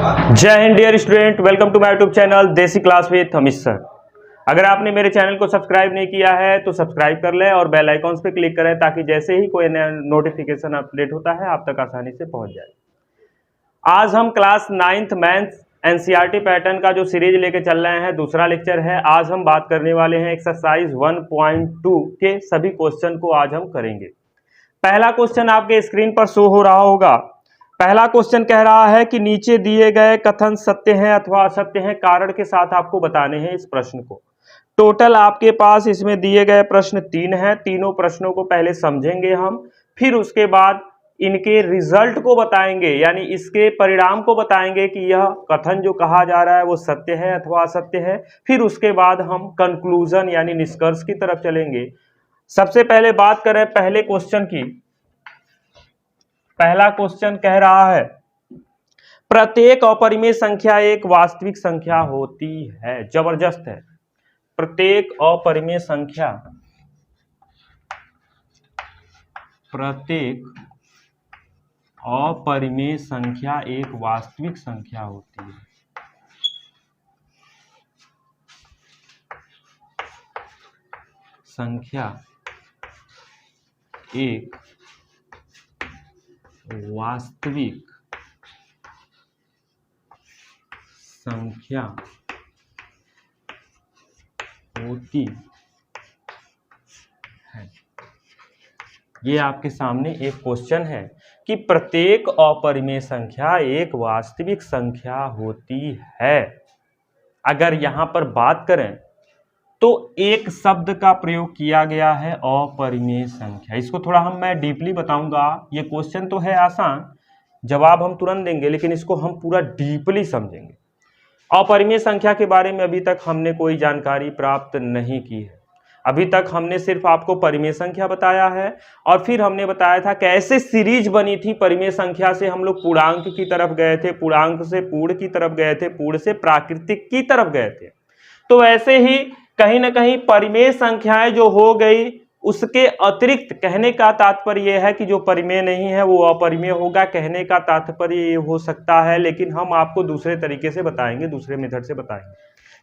जय हिंद dear student, welcome to my YouTube channel Desi class with Amit sir. अगर आपने मेरे चैनल को सब्सक्राइब नहीं किया है तो सब्सक्राइब कर लें और बेल आइकॉन्स पे क्लिक करें ताकि जैसे ही कोई नया नोटिफिकेशन अपडेट होता है आप तक आसानी से पहुंच जाए। आज हम class 9th maths NCERT pattern का जो सीरीज लेके चल रहे हैं, दूसरा लेक्चर है। आज हम बात करने वाले हैं एक्सरसाइज 1.2 के सभी क्वेश्चन को आज हम करेंगे। पहला क्वेश्चन आपके स्क्रीन पर शो हो रहा होगा। पहला क्वेश्चन कह रहा है कि नीचे दिए गए कथन सत्य हैं अथवा असत्य हैं, कारण के साथ आपको बताने हैं इस प्रश्न को। टोटल आपके पास इसमें दिए गए प्रश्न 3 हैं। तीनों प्रश्नों को पहले समझेंगे हम, फिर उसके बाद इनके रिजल्ट को बताएंगे, यानी इसके परिणाम को बताएंगे कि यह कथन जो कहा जा रहा है वो सत्य है अथवा असत्य है। फिर उसके बाद हम कंक्लूजन यानी निष्कर्ष की तरफ चलेंगे। सबसे पहले बात करें पहले क्वेश्चन की। पहला क्वेश्चन कह रहा है प्रत्येक अपरिमेय संख्या एक वास्तविक संख्या होती है। जबरदस्त है। प्रत्येक अपरिमेय संख्या एक वास्तविक संख्या होती है। संख्या एक वास्तविक संख्या होती है। ये आपके सामने एक क्वेश्चन है कि प्रत्येक अपरिमेय संख्या एक वास्तविक संख्या होती है। अगर यहां पर बात करें तो एक शब्द का प्रयोग किया गया है अपरिमेय संख्या। इसको थोड़ा मैं डीपली बताऊंगा। ये क्वेश्चन तो है आसान, जवाब हम तुरंत देंगे, लेकिन इसको हम पूरा डीपली समझेंगे। अपरिमेय संख्या के बारे में अभी तक हमने कोई जानकारी प्राप्त नहीं की है। अभी तक हमने सिर्फ आपको परिमेय संख्या बताया है और फिर हमने बताया था कैसे सीरीज बनी थी। परिमेय संख्या से हम लोग पूर्णांक की तरफ गए थे, पूर्णांक से पूर्ण की तरफ गए थे, पूर्ण से प्राकृतिक की तरफ गए थे। तो ऐसे ही कहीं ना कहीं परिमेय संख्याएं जो हो गई, उसके अतिरिक्त कहने का तात्पर्य यह है कि जो परिमेय नहीं है वो अपरिमेय होगा। कहने का तात्पर्य ये हो सकता है, लेकिन हम आपको दूसरे तरीके से बताएंगे, दूसरे मेथड से बताएंगे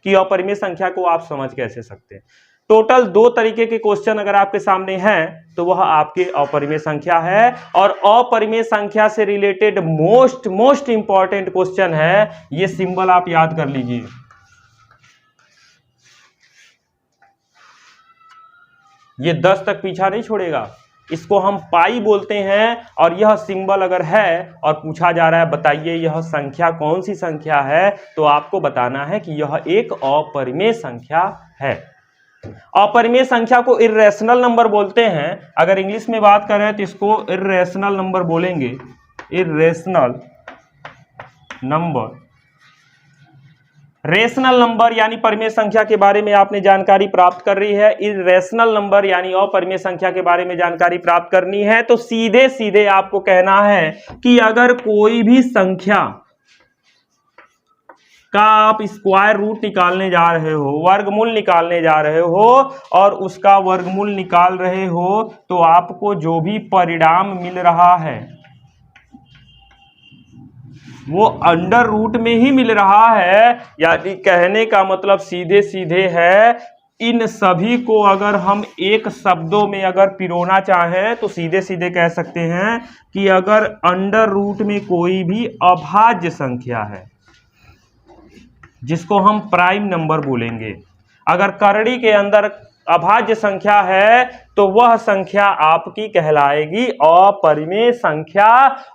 कि अपरिमेय संख्या को आप समझ कैसे सकते हैं। टोटल 2 तरीके के क्वेश्चन अगर आपके सामने हैं तो वह आपके अपरिमेय संख्या है। और अपरिमेय संख्या से रिलेटेड मोस्ट इंपॉर्टेंट क्वेश्चन है। ये सिंबल आप याद कर लीजिए। ये 10 तक पीछा नहीं छोड़ेगा। इसको हम पाई बोलते हैं और यह सिंबल अगर है और पूछा जा रहा है बताइए यह संख्या कौन सी संख्या है, तो आपको बताना है कि यह एक अपरिमेय संख्या है। अपरिमेय संख्या को इर्रेशनल नंबर बोलते हैं। अगर इंग्लिश में बात करें तो इसको इर्रेशनल नंबर बोलेंगे। इर्रेशनल नंबर, रेशनल नंबर यानी परिमेय संख्या के बारे में आपने जानकारी प्राप्त कर रही है। इर्रेशनल नंबर यानी अपरिमेय संख्या के बारे में जानकारी प्राप्त करनी है तो सीधे सीधे आपको कहना है कि अगर कोई भी संख्या का आप स्क्वायर रूट निकालने जा रहे हो, वर्गमूल निकालने जा रहे हो और उसका वर्गमूल निकाल रहे हो, तो आपको जो भी परिणाम मिल रहा है वो अंडर रूट में ही मिल रहा है। यानी कहने का मतलब सीधे सीधे है, इन सभी को अगर हम एक शब्दों में अगर पिरोना चाहें तो सीधे सीधे कह सकते हैं कि अगर अंडर रूट में कोई भी अभाज्य संख्या है जिसको हम प्राइम नंबर बोलेंगे, अगर करड़ी के अंदर अभाज्य संख्या है तो वह संख्या आपकी कहलाएगी अपरिमेय संख्या।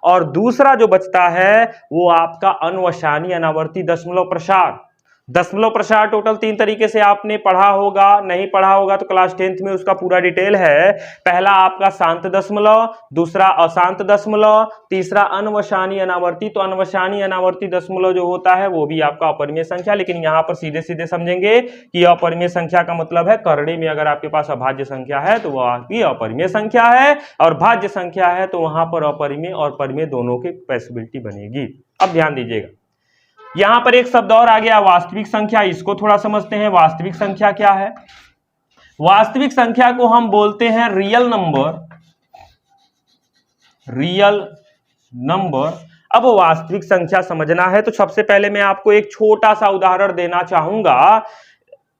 और दूसरा जो बचता है वो आपका अन्वसानी अनावर्ती दशमलव प्रसार। दशमलव प्रसार टोटल 3 तरीके से आपने पढ़ा होगा, नहीं पढ़ा होगा तो क्लास 10th में उसका पूरा डिटेल है। पहला आपका शांत दशमलव, दूसरा अशांत दशमलव, तीसरा अन्वसानी अनावर्ती। तो अन्वसानी अनावर्ती दशमलव जो होता है वो भी आपका अपरिमेय संख्या। लेकिन यहाँ पर सीधे सीधे समझेंगे कि अपरिमेय संख्या का मतलब है करड़ी में अगर आपके पास अभाज्य संख्या है तो वह आपकी अपरिमेय संख्या है, और भाज्य संख्या है तो वहां पर अपरिमेय और परिमेय दोनों की पॉसिबिलिटी बनेगी। अब ध्यान दीजिएगा, यहां पर एक शब्द और आ गया वास्तविक संख्या। इसको थोड़ा समझते हैं। वास्तविक संख्या क्या है? वास्तविक संख्या को हम बोलते हैं रियल नंबर। रियल नंबर अब वास्तविक संख्या समझना है तो सबसे पहले मैं आपको एक छोटा सा उदाहरण देना चाहूंगा।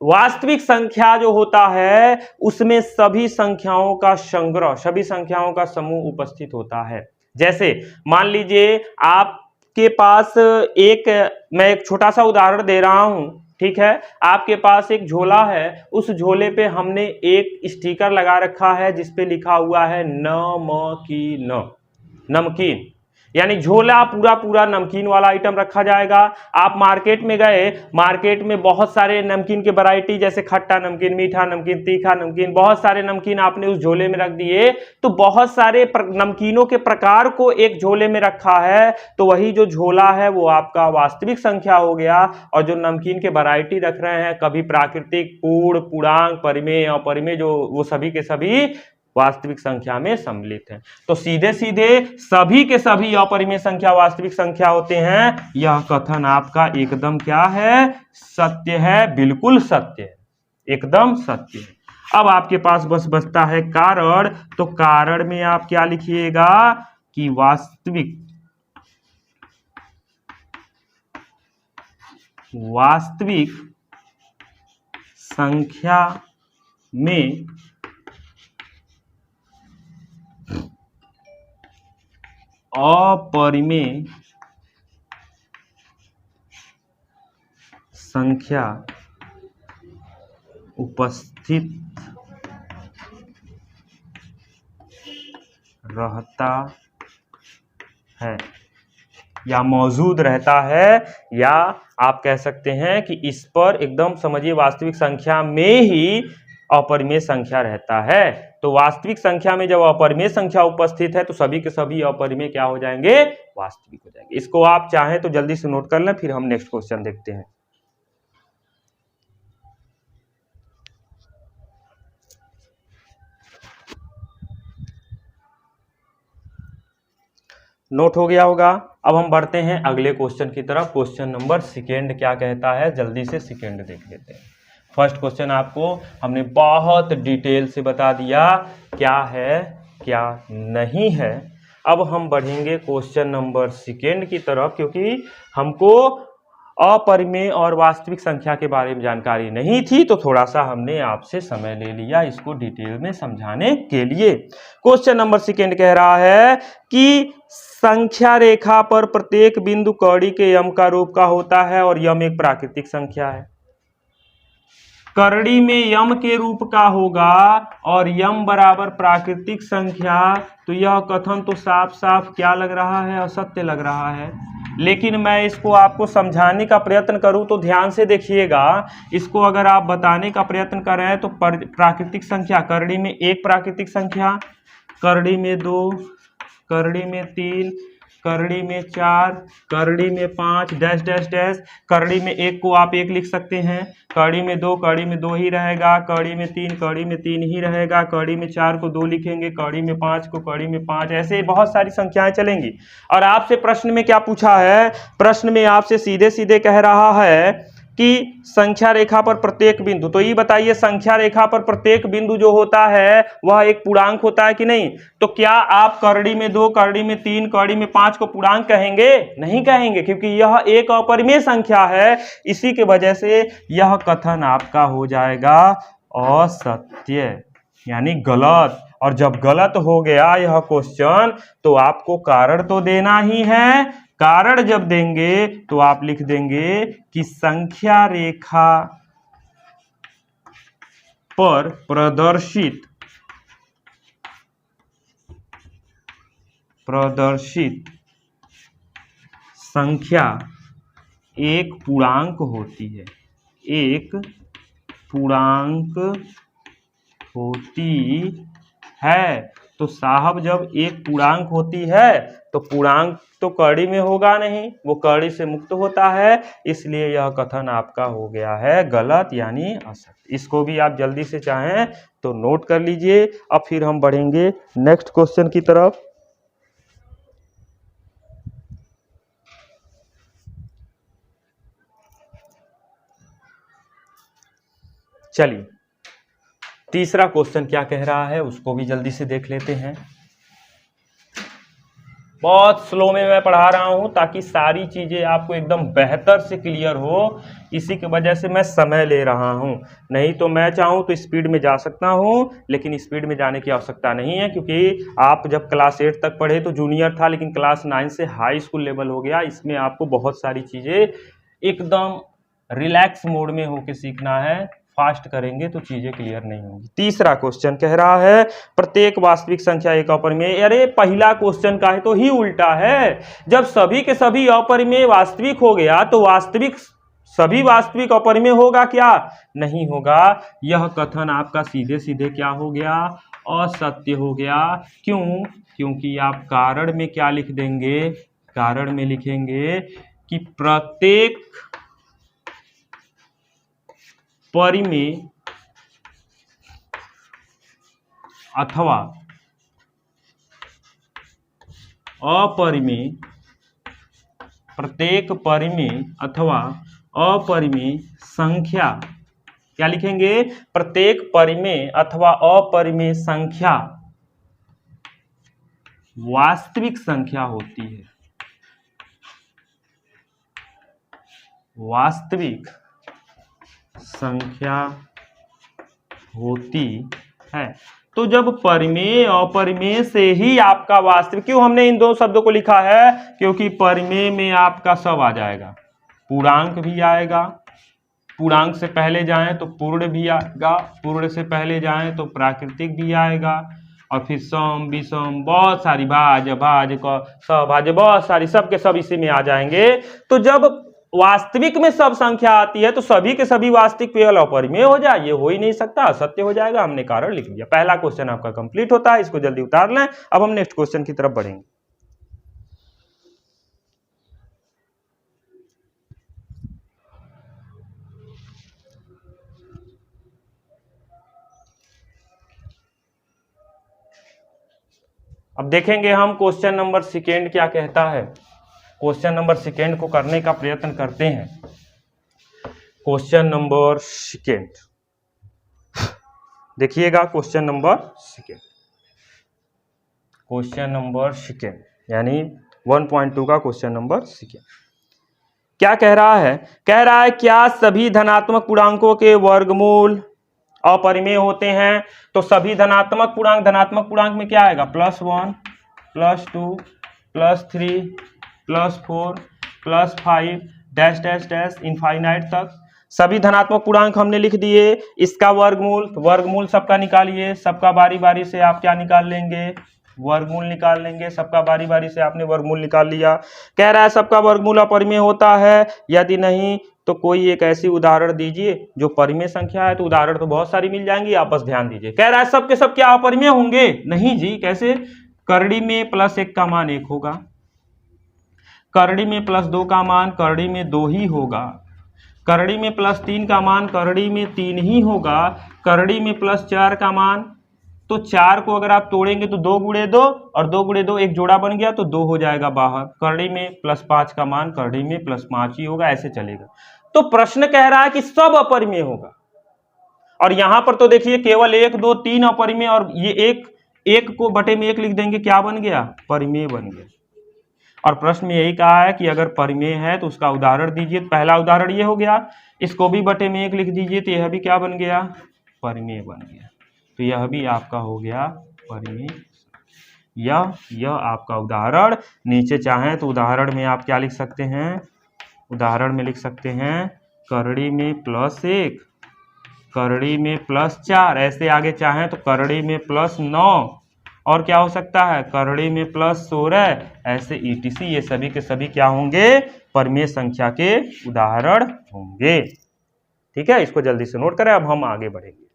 वास्तविक संख्या जो होता है उसमें सभी संख्याओं का संग्रह, सभी संख्याओं का समूह उपस्थित होता है। जैसे मान लीजिए आपके पास मैं एक छोटा सा उदाहरण दे रहा हूं, ठीक है। आपके पास एक झोला है, उस झोले पे हमने एक स्टिकर लगा रखा है जिसपे लिखा हुआ है नमकीन, नमकीन, यानी झोला पूरा पूरा नमकीन वाला आइटम रखा जाएगा। आप मार्केट में गए, मार्केट में बहुत सारे नमकीन के वैरायटी, जैसे खट्टा नमकीन, मीठा नमकीन, तीखा नमकीन, बहुत सारे नमकीन आपने उस झोले में रख दिए, तो बहुत सारे नमकीनों के प्रकार को एक झोले में रखा है, तो वही जो झोला है वो आपका वास्तविक संख्या हो गया। और जो नमकीन के वैरायटी रख रहे हैं, कभी प्राकृतिक, पूर्ण, पूर्णांक, परिमेय, अपरिमेय, जो वो सभी के सभी वास्तविक संख्या में सम्मिलित है। तो सीधे सीधे सभी के सभी अपरिमेय संख्या वास्तविक संख्या होते हैं। यह कथन आपका एकदम क्या है? सत्य है, बिल्कुल सत्य है, एकदम सत्य है। अब आपके पास बस बचता है कारण। तो कारण में आप क्या लिखिएगा कि वास्तविक संख्या में अपरिमेय संख्या उपस्थित रहता है या मौजूद रहता है, या आप कह सकते हैं कि इस पर एकदम समझिए वास्तविक संख्या में ही अपरिमेय संख्या रहता है। तो वास्तविक संख्या में जब अपरिमेय संख्या उपस्थित है तो सभी के सभी अपरिमेय क्या हो जाएंगे? वास्तविक हो जाएंगे। इसको आप चाहें तो जल्दी से नोट कर लें, फिर हम नेक्स्ट क्वेश्चन देखते हैं। नोट हो गया होगा। अब हम बढ़ते हैं अगले क्वेश्चन की तरफ। क्वेश्चन नंबर सेकेंड क्या कहता है, जल्दी से सेकेंड देख लेते हैं। फर्स्ट क्वेश्चन आपको हमने बहुत डिटेल से बता दिया क्या है क्या नहीं है। अब हम बढ़ेंगे क्वेश्चन नंबर सेकेंड की तरफ, क्योंकि हमको अपरिमेय और वास्तविक संख्या के बारे में जानकारी नहीं थी, तो थोड़ा सा हमने आपसे समय ले लिया इसको डिटेल में समझाने के लिए। क्वेश्चन नंबर सेकेंड कह रहा है कि संख्या रेखा पर प्रत्येक बिंदु कड़ी के यम का रूप का होता है और यम एक प्राकृतिक संख्या है। करड़ी में यम के रूप का होगा और यम बराबर प्राकृतिक संख्या, तो यह कथन तो साफ साफ क्या लग रहा है? असत्य लग रहा है। लेकिन मैं इसको आपको समझाने का प्रयत्न करूं तो ध्यान से देखिएगा। इसको अगर आप बताने का प्रयत्न कर रहे हैं तो प्राकृतिक संख्या, करड़ी में एक प्राकृतिक संख्या, करड़ी में 2, करड़ी में 3, करड़ी में 4, करड़ी में 5 डैश डैश डैश। करड़ी में 1 को आप 1 लिख सकते हैं, करड़ी में 2, करड़ी में 2 ही रहेगा, करड़ी में 3, करड़ी में 3 ही रहेगा, करड़ी में 4 को 2 लिखेंगे, करड़ी में 5 को करड़ी में 5, ऐसे बहुत सारी संख्याएं चलेंगी। और आपसे प्रश्न में क्या पूछा है? प्रश्न में आपसे सीधे सीधे कह रहा है कि संख्या रेखा पर प्रत्येक बिंदु, तो ये बताइए संख्या रेखा पर प्रत्येक बिंदु जो होता है वह एक पूर्णांक होता है कि नहीं? तो क्या आप करड़ी में 2, करड़ी में 3, करड़ी में 5 को पूर्णांक कहेंगे? नहीं कहेंगे, क्योंकि यह एक अपरिमेय संख्या है। इसी के वजह से यह कथन आपका हो जाएगा असत्य, यानी गलत। और जब गलत हो गया यह क्वेश्चन तो आपको कारण तो देना ही है। कारण जब देंगे तो आप लिख देंगे कि संख्या रेखा पर प्रदर्शित संख्या एक पूर्णांक होती है, एक पूर्णांक होती है। तो साहब जब एक पूर्णांक होती है तो पूर्णांक तो कड़ी में होगा नहीं, वो कड़ी से मुक्त होता है, इसलिए यह कथन आपका हो गया है गलत, यानी असत्य। इसको भी आप जल्दी से चाहें तो नोट कर लीजिए। अब फिर हम बढ़ेंगे नेक्स्ट क्वेश्चन की तरफ। चलिए तीसरा क्वेश्चन क्या कह रहा है उसको भी जल्दी से देख लेते हैं। बहुत स्लो में मैं पढ़ा रहा हूं ताकि सारी चीज़ें आपको एकदम बेहतर से क्लियर हो, इसी की वजह से मैं समय ले रहा हूं। नहीं तो मैं चाहूं तो स्पीड में जा सकता हूं, लेकिन स्पीड में जाने की आवश्यकता नहीं है, क्योंकि आप जब क्लास 8 तक पढ़े तो जूनियर था, लेकिन क्लास 9 से हाई स्कूल लेवल हो गया। इसमें आपको बहुत सारी चीज़ें एकदम रिलैक्स मोड में होकर सीखना है। फास्ट करेंगे तो चीजें क्लियर नहीं होंगी। तीसरा क्वेश्चन कह रहा है प्रत्येक वास्तविक संख्या एक अपरिमेय। अरे पहला क्वेश्चन का है तो ही उल्टा है। जब सभी के सभी अपरिमेय वास्तविक हो गया तो वास्तविक सभी वास्तविक अपरिमेय होगा क्या? नहीं होगा। यह कथन आपका सीधे सीधे क्या हो गया? असत्य हो गया। क्यों? क्योंकि आप कारण में क्या लिख देंगे? कारण में लिखेंगे कि प्रत्येक परिमेय अथवा अपरिमेय, प्रत्येक परिमेय अथवा अपरिमेय संख्या, क्या लिखेंगे? प्रत्येक परिमेय अथवा अपरिमेय संख्या वास्तविक संख्या होती है। वास्तविक संख्या होती है। तो जब परिमेय अपरिमेय से ही आपका वास्तविक, क्यों हमने इन दो शब्दों को लिखा है? क्योंकि परिमेय में आपका सब आ जाएगा, पूर्णांक भी आएगा, पूर्णांक से पहले जाएं तो पूर्ण भी आएगा, पूर्ण से पहले जाएं तो प्राकृतिक भी आएगा, और फिर सम विषम बहुत सारी भाज्य भाज्य सहभाज्य बहुत सारी सबके सब इसी में आ जाएंगे। तो जब वास्तविक में सब संख्या आती है तो सभी के सभी वास्तविक केवल अपरिमेय हो जाए, ये हो ही नहीं सकता, असत्य हो जाएगा। हमने कारण लिख दिया। पहला क्वेश्चन आपका कंप्लीट होता है, इसको जल्दी उतार लें। अब हम नेक्स्ट क्वेश्चन की तरफ बढ़ेंगे। अब देखेंगे हम क्वेश्चन नंबर सेकेंड क्या कहता है। क्वेश्चन नंबर सेकेंड को करने का प्रयत्न करते हैं। क्वेश्चन नंबर सेकेंड देखिएगा, question number second, question number second यानी 1.2 का क्वेश्चन नंबर सेकेंड क्या कह रहा है? कह रहा है क्या सभी धनात्मक पूर्णांकों के वर्गमूल अपरिमेय होते हैं? तो सभी धनात्मक पूर्णांक में क्या आएगा? +1 +2 +3 +4 +5 डैश डैश डैश इनफाइनाइट तक सभी धनात्मक पूर्णांक हमने लिख दिए। इसका वर्गमूल सबका निकालिए। सबका बारी बारी से आप क्या निकाल लेंगे? वर्गमूल निकाल लेंगे। सबका बारी बारी से आपने वर्गमूल निकाल लिया। कह रहा है सबका वर्गमूल अपरिमेय होता है, यदि नहीं तो कोई एक ऐसी उदाहरण दीजिए जो परिमेय संख्या है। तो उदाहरण तो बहुत सारी मिल जाएंगी, आप बस ध्यान दीजिए। कह रहा है सबके सब क्या अपरिमेय होंगे? नहीं जी, कैसे? करड़ी में +1 का मान 1 होगा, करड़ी में +2 का मान करड़ी में 2 ही होगा, करड़ी में +3 का मान करड़ी में 3 ही होगा, करड़ी में +4 का मान, तो 4 को अगर आप तोड़ेंगे तो 2 × 2 और 2 × 2 एक जोड़ा बन गया तो 2 हो जाएगा बाहर। करड़ी में +5 का मान करड़ी में +5 ही होगा, ऐसे चलेगा। तो प्रश्न कह रहा है कि सब अपरिमेय होगा, और यहां पर तो देखिए केवल 1 2 3 अपरिमेय, और ये एक को बटे में 1 लिख देंगे, क्या बन गया? परिमेय बन गया। और प्रश्न में यही कहा है कि अगर परिमेय है तो उसका उदाहरण दीजिए। पहला उदाहरण ये हो गया, इसको भी बटे में 1 लिख दीजिए तो यह भी क्या बन गया? परिमेय बन गया। तो यह भी आपका हो गया परिमेय। यह आपका उदाहरण। नीचे चाहें तो उदाहरण में आप क्या लिख सकते हैं? उदाहरण में लिख सकते हैं करड़ी में +1, करड़ी में +4, ऐसे आगे चाहें तो करड़ी में +9, और क्या हो सकता है? करड़ी में +16, ऐसे ETC। ये सभी के सभी क्या होंगे? परिमेय संख्या के उदाहरण होंगे। ठीक है, इसको जल्दी से नोट करें। अब हम आगे बढ़ेंगे।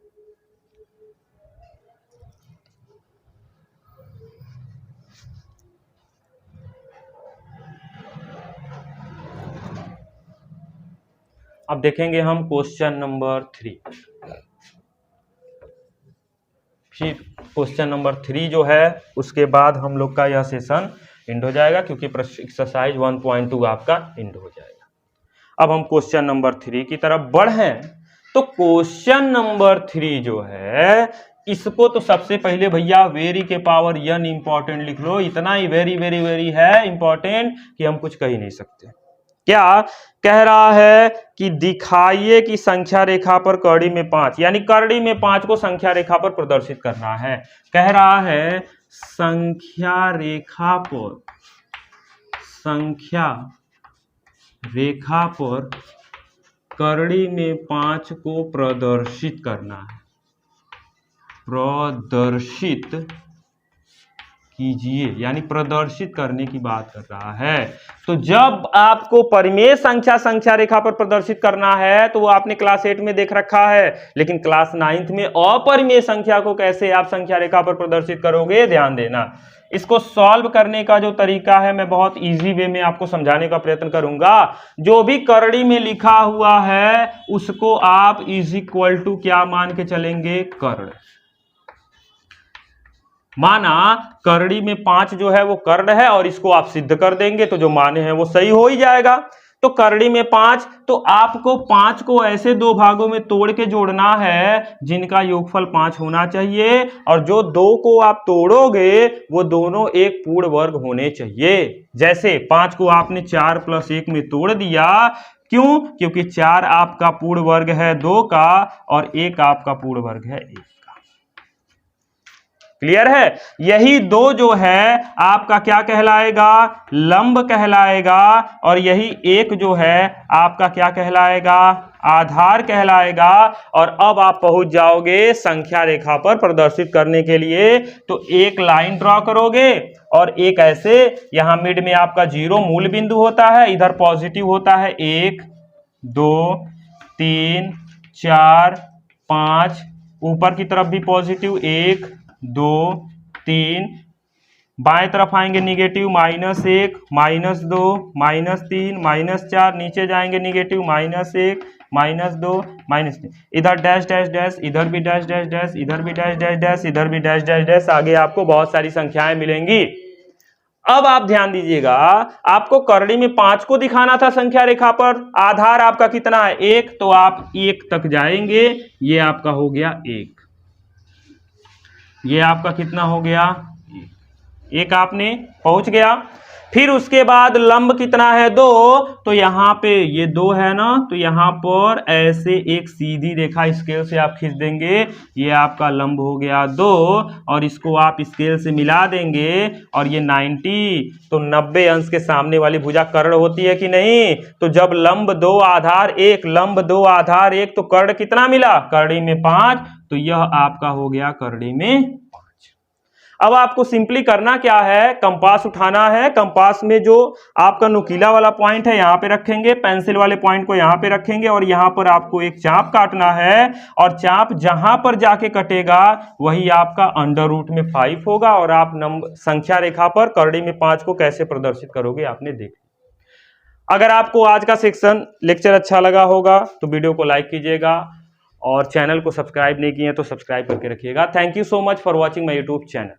अब देखेंगे हम क्वेश्चन नंबर 3। फिर क्वेश्चन नंबर 3 जो है उसके बाद हम लोग का यह सेशन एंड हो जाएगा, क्योंकि एक्सरसाइज 1.2 आपका एंड हो जाएगा। अब हम क्वेश्चन नंबर 3 की तरफ बढ़ें। तो क्वेश्चन नंबर 3 जो है इसको तो सबसे पहले भैया वेरी के पावर n इंपॉर्टेंट लिख लो, इतना ही वेरी वेरी वेरी है इंपॉर्टेंट कि हम कुछ कह ही नहीं सकते। क्या कह रहा है कि दिखाइए कि संख्या रेखा पर कड़ी में 5, यानी कड़ी में 5 को संख्या रेखा पर प्रदर्शित करना है। कह रहा है संख्या रेखा पर कड़ी में 5 को प्रदर्शित करना है, प्रदर्शित कीजिए, यानी प्रदर्शित करने की बात कर रहा है। तो जब आपको परिमेय संख्या रेखा पर प्रदर्शित करना है तो वो आपने क्लास 8 में देख रखा है, लेकिन क्लास 9th में अपरिमेय संख्या को कैसे आप संख्या रेखा पर प्रदर्शित करोगे, ध्यान देना। इसको सॉल्व करने का जो तरीका है मैं बहुत इजी वे में आपको समझाने का प्रयत्न करूंगा। जो भी करड़ी में लिखा हुआ है उसको आप इज इक्वल टू क्या मान के चलेंगे, कर्ण। माना करड़ी में 5 जो है वो कर्ण है और इसको आप सिद्ध कर देंगे तो जो माने हैं वो सही हो ही जाएगा। तो करड़ी में 5, तो आपको 5 को ऐसे दो भागों में तोड़ के जोड़ना है जिनका योगफल 5 होना चाहिए, और जो 2 को आप तोड़ोगे वो दोनों एक पूर्ण वर्ग होने चाहिए। जैसे 5 को आपने 4 + 1 में तोड़ दिया, क्यों? क्योंकि 4 आपका पूर्ण वर्ग है 2 का और 1 आपका पूर्ण वर्ग है 1 का। क्लियर है? यही 2 जो है आपका क्या कहलाएगा, लंब कहलाएगा, और यही 1 जो है आपका क्या कहलाएगा, आधार कहलाएगा। और अब आप पहुंच जाओगे संख्या रेखा पर प्रदर्शित करने के लिए, तो एक लाइन ड्रॉ करोगे और एक ऐसे, यहां मिड में आपका 0 मूल बिंदु होता है, इधर पॉजिटिव होता है 1 2 3 4 5, ऊपर की तरफ भी पॉजिटिव 1 2 3, बाएं तरफ आएंगे निगेटिव -1 -2 -3 -4, नीचे जाएंगे निगेटिव -1 -2 -3, इधर डैश डैश डैश, इधर भी डैश डैश डैश, इधर भी डैश डैश डैश, इधर भी डैश डैश डैश, आगे आपको बहुत सारी संख्याएं मिलेंगी। अब आप ध्यान दीजिएगा, आपको करड़ी में 5 को दिखाना था संख्या रेखा पर, आधार आपका कितना है 1, तो आप 1 तक जाएंगे, ये आपका हो गया 1, ये आपका कितना हो गया 1 आपने पहुंच गया। फिर उसके बाद लंब कितना है 2, तो यहां पे ये 2 है ना, तो यहां पर ऐसे एक सीधी रेखा स्केल से आप खींच देंगे, ये आपका लंब हो गया 2, और इसको आप स्केल से मिला देंगे और ये 90, तो 90 अंश के सामने वाली भुजा कर्ण होती है कि नहीं। तो जब लंब 2 आधार 1, लंब 2 आधार 1, तो कर्ण कितना मिला, करड़ी में 5, तो यह आपका हो गया करड़ी में 5। अब आपको सिंपली करना क्या है, कंपास उठाना है, कंपास में जो आपका नुकीला वाला पॉइंट है यहां पे रखेंगे, पेंसिल वाले पॉइंट को यहां पे रखेंगे, और यहां पर आपको एक चाप काटना है, और चाप जहां पर जाके कटेगा वही आपका √में 5 होगा। और आप संख्या रेखा पर करड़ी में 5 को कैसे प्रदर्शित करोगे आपने देख। अगर आपको आज का सेक्शन लेक्चर अच्छा लगा होगा तो वीडियो को लाइक कीजिएगा, और चैनल को सब्सक्राइब नहीं किए तो सब्सक्राइब करके रखिएगा। Thank you so much for watching my YouTube channel.